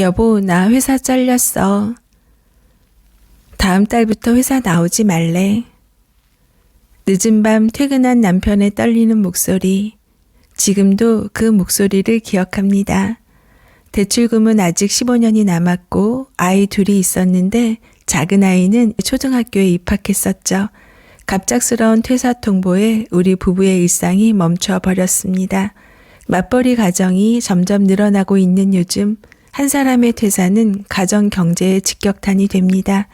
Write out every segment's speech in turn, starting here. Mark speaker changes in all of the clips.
Speaker 1: 여보, 나 회사 잘렸어. 다음 달부터 회사 나오지 말래. 늦은 밤 퇴근한 남편의 떨리는 목소리. 지금도 그 목소리를 기억합니다. 대출금은 아직 15년이 남았고 아이 둘이 있었는데 작은 아이는 초등학교에 입학했었죠. 갑작스러운 퇴사 통보에 우리 부부의 일상이 멈춰버렸습니다. 맞벌이 가정이 점점 늘어나고 있는 요즘 한 사람의 퇴사는 가정 경제에 직격탄이 됩니다.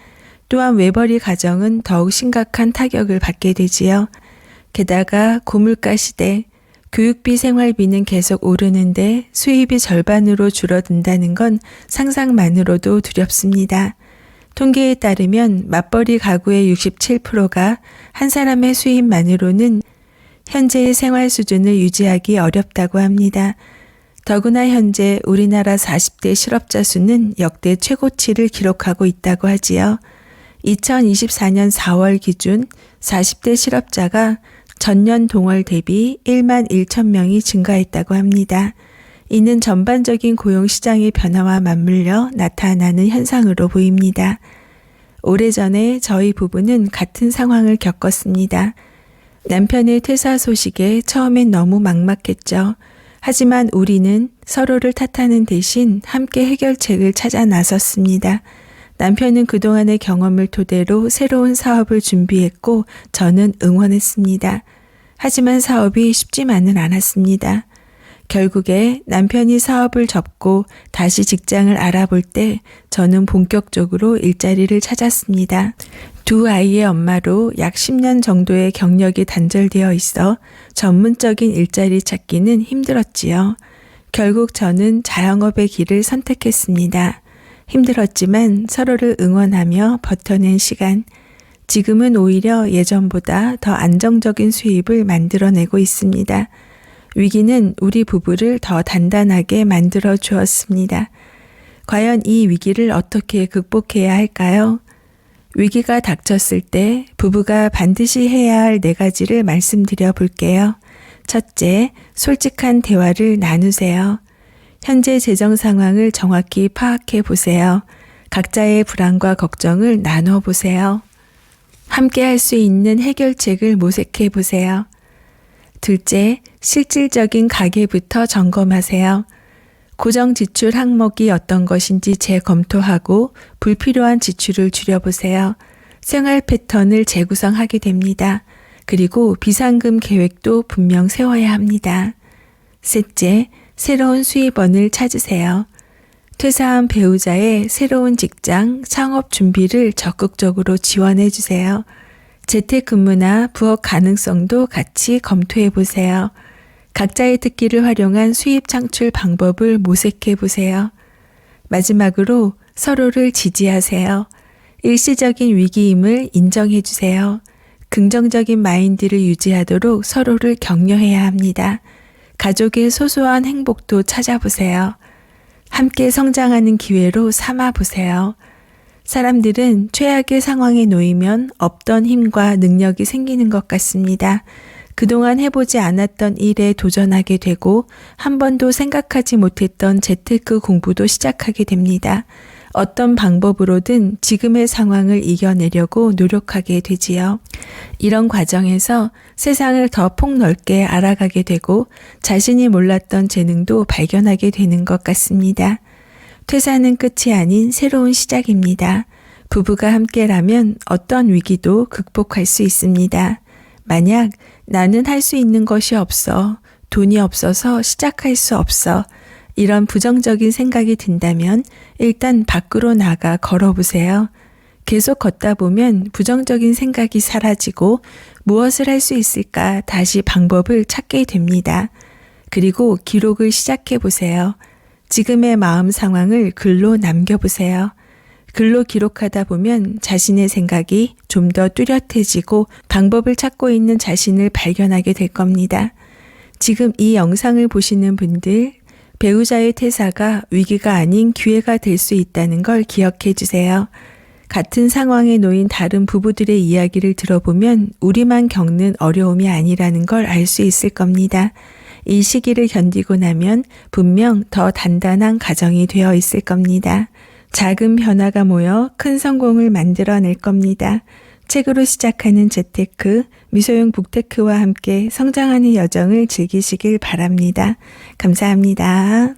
Speaker 1: 또한 외벌이 가정은 더욱 심각한 타격을 받게 되지요. 게다가 고물가 시대, 교육비 생활비는 계속 오르는데 수입이 절반으로 줄어든다는 건 상상만으로도 두렵습니다. 통계에 따르면 맞벌이 가구의 67%가 한 사람의 수입만으로는 현재의 생활 수준을 유지하기 어렵다고 합니다. 더구나 현재 우리나라 40대 실업자 수는 역대 최고치를 기록하고 있다고 하지요. 2024년 4월 기준 40대 실업자가 전년 동월 대비 1만 1천 명이 증가했다고 합니다. 이는 전반적인 고용시장의 변화와 맞물려 나타나는 현상으로 보입니다. 오래전에 저희 부부는 같은 상황을 겪었습니다. 남편의 퇴사 소식에 처음엔 너무 막막했죠. 하지만 우리는 서로를 탓하는 대신 함께 해결책을 찾아 나섰습니다. 남편은 그동안의 경험을 토대로 새로운 사업을 준비했고 저는 응원했습니다. 하지만 사업이 쉽지만은 않았습니다. 결국에 남편이 사업을 접고 다시 직장을 알아볼 때 저는 본격적으로 일자리를 찾았습니다. 두 아이의 엄마로 약 10년 정도의 경력이 단절되어 있어 전문적인 일자리 찾기는 힘들었지요. 결국 저는 자영업의 길을 선택했습니다. 힘들었지만 서로를 응원하며 버텨낸 시간. 지금은 오히려 예전보다 더 안정적인 수입을 만들어내고 있습니다. 위기는 우리 부부를 더 단단하게 만들어 주었습니다. 과연 이 위기를 어떻게 극복해야 할까요? 위기가 닥쳤을 때 부부가 반드시 해야 할 4가지를 말씀드려 볼게요. 첫째, 솔직한 대화를 나누세요. 현재 재정 상황을 정확히 파악해 보세요. 각자의 불안과 걱정을 나눠 보세요. 함께 할 수 있는 해결책을 모색해 보세요. 둘째, 실질적인 가계부터 점검하세요. 고정 지출 항목이 어떤 것인지 재검토하고 불필요한 지출을 줄여보세요. 생활 패턴을 재구성하게 됩니다. 그리고 비상금 계획도 분명 세워야 합니다. 셋째, 새로운 수입원을 찾으세요. 퇴사한 배우자의 새로운 직장, 창업 준비를 적극적으로 지원해 주세요. 재택근무나 부업 가능성도 같이 검토해 보세요. 각자의 특기를 활용한 수입 창출 방법을 모색해 보세요. 마지막으로 서로를 지지하세요. 일시적인 위기임을 인정해 주세요. 긍정적인 마인드를 유지하도록 서로를 격려해야 합니다. 가족의 소소한 행복도 찾아보세요. 함께 성장하는 기회로 삼아 보세요. 사람들은 최악의 상황에 놓이면 없던 힘과 능력이 생기는 것 같습니다. 그동안 해보지 않았던 일에 도전하게 되고 한 번도 생각하지 못했던 재테크 공부도 시작하게 됩니다. 어떤 방법으로든 지금의 상황을 이겨내려고 노력하게 되지요. 이런 과정에서 세상을 더 폭넓게 알아가게 되고 자신이 몰랐던 재능도 발견하게 되는 것 같습니다. 퇴사는 끝이 아닌 새로운 시작입니다. 부부가 함께라면 어떤 위기도 극복할 수 있습니다. 만약 나는 할 수 있는 것이 없어, 돈이 없어서 시작할 수 없어, 이런 부정적인 생각이 든다면 일단 밖으로 나가 걸어보세요. 계속 걷다 보면 부정적인 생각이 사라지고 무엇을 할 수 있을까 다시 방법을 찾게 됩니다. 그리고 기록을 시작해 보세요. 지금의 마음 상황을 글로 남겨보세요. 글로 기록하다 보면 자신의 생각이 좀 더 뚜렷해지고 방법을 찾고 있는 자신을 발견하게 될 겁니다. 지금 이 영상을 보시는 분들, 배우자의 퇴사가 위기가 아닌 기회가 될 수 있다는 걸 기억해 주세요. 같은 상황에 놓인 다른 부부들의 이야기를 들어보면 우리만 겪는 어려움이 아니라는 걸 알 수 있을 겁니다. 이 시기를 견디고 나면 분명 더 단단한 가정이 되어 있을 겁니다. 작은 변화가 모여 큰 성공을 만들어낼 겁니다. 책으로 시작하는 재테크, 미소용 북테크와 함께 성장하는 여정을 즐기시길 바랍니다. 감사합니다.